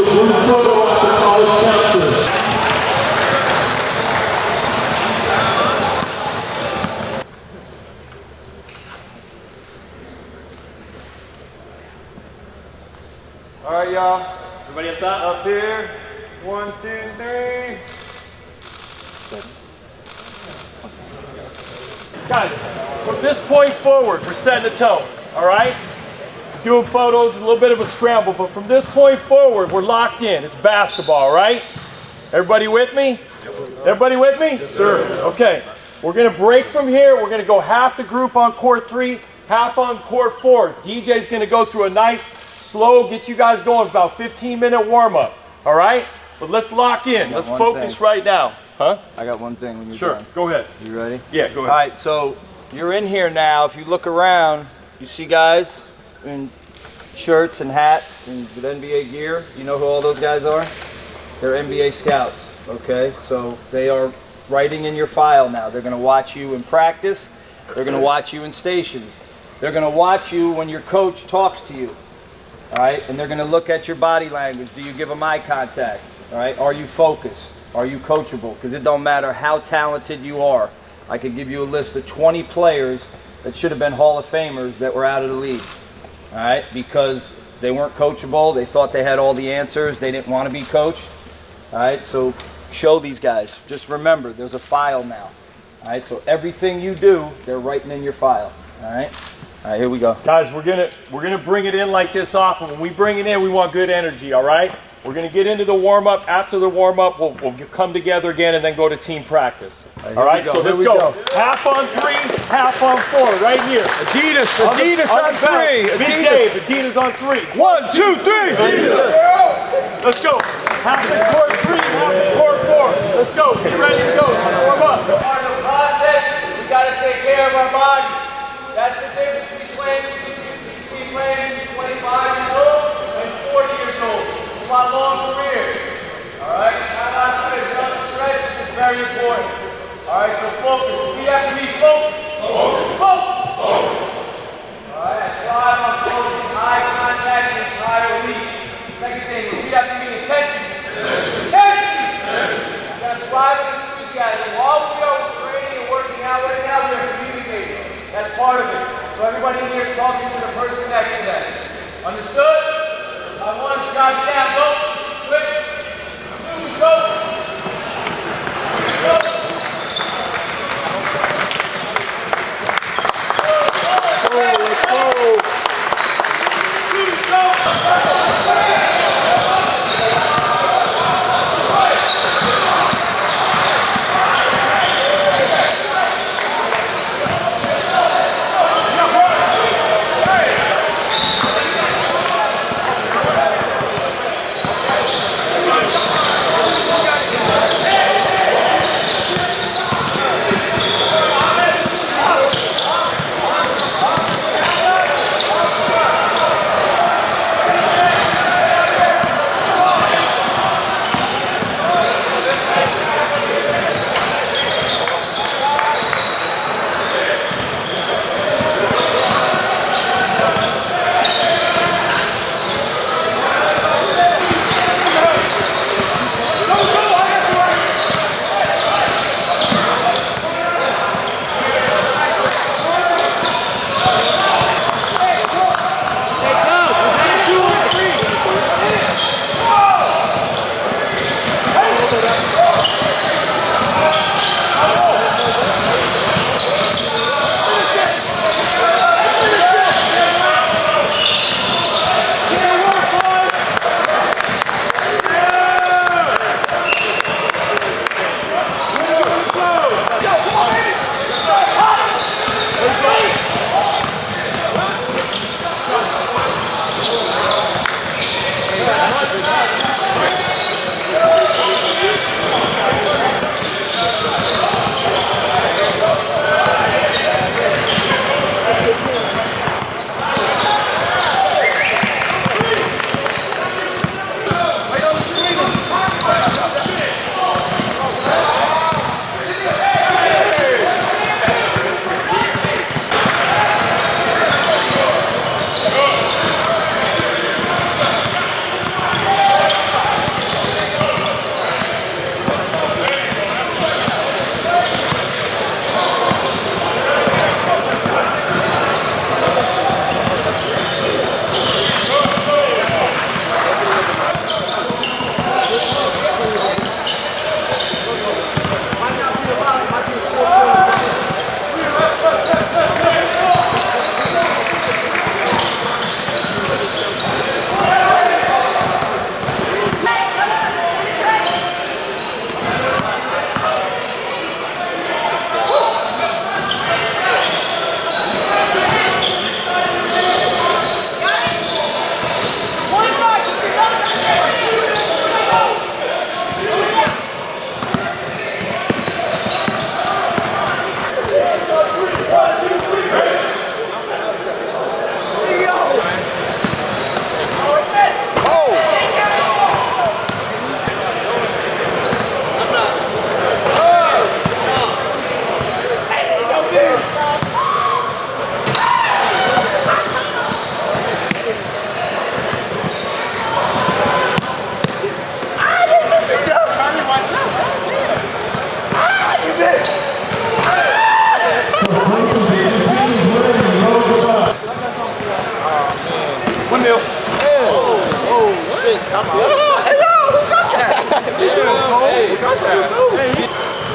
a group photo at the college campus. All right, y'all. Everybody up top? Up here. 1, 2, 3. Guys, from this point forward, we're setting a tone, all right? Doing photos, a little bit of a scramble, but from this point forward, we're locked in. It's basketball, all right? Everybody with me? Everybody with me? Yes, sir. Okay, we're gonna break from here. We're gonna go half the group on court 3, half on court 4. DJ's gonna go through a nice, slow, get you guys going, about 15-minute warm-up, all right? But let's lock in. Let's focus right now. Huh? I got one thing when you're done. Sure, go ahead. You ready? Yeah, go ahead. All right, so you're in here now. If you look around, you see guys in shirts and hats and with NBA gear. You know who all those guys are? They're NBA scouts, okay? So they are writing in your file now. They're going to watch you in practice. They're going to watch you in stations. They're going to watch you when your coach talks to you, all right? And they're going to look at your body language. Do you give them eye contact, all right? Are you focused? Are you coachable? Because it don't matter how talented you are. I could give you a list of 20 players that should have been Hall of Famers that were out of the league, all right? Because they weren't coachable. They thought they had all the answers. They didn't want to be coached, all right? So show these guys. Just remember, there's a file now, all right? So everything you do, they're writing in your file, all right? All right, here we go. Guys, we're gonna bring it in like this often. When we bring it in, we want good energy, all right? We're going to get into the warm-up. After the warm-up, we'll come together again and then go to team practice. All right, so let's go. Half on 3, half on 4, right here. Adidas on 3. Big Dave, Adidas on 3. 1, 2, 3. Adidas. Let's go. Half in court 3, half in court 4. Let's go. Get ready to go. Warm up. Part of the process, we got to take care of our body. That's the difference between playing 25 years old and 40 years old. A lot long careers. All right? Not stretch, it's very important. All right, so focus. We have to be focused. Focus. All right, drive on focus. Eye contact the entire week. Second thing, we have to be intensity. Intensity! We got to drive and enthusiasm. While we are training and working out right now, we are communicating. That's part of it. So everybody here is talking to the person next to them. Understood? I want to drive it down. Go. Quick. 2, go. Go. Let's go. 2, go.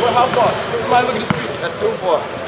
Well, how far? Somebody look at the street. That's too far.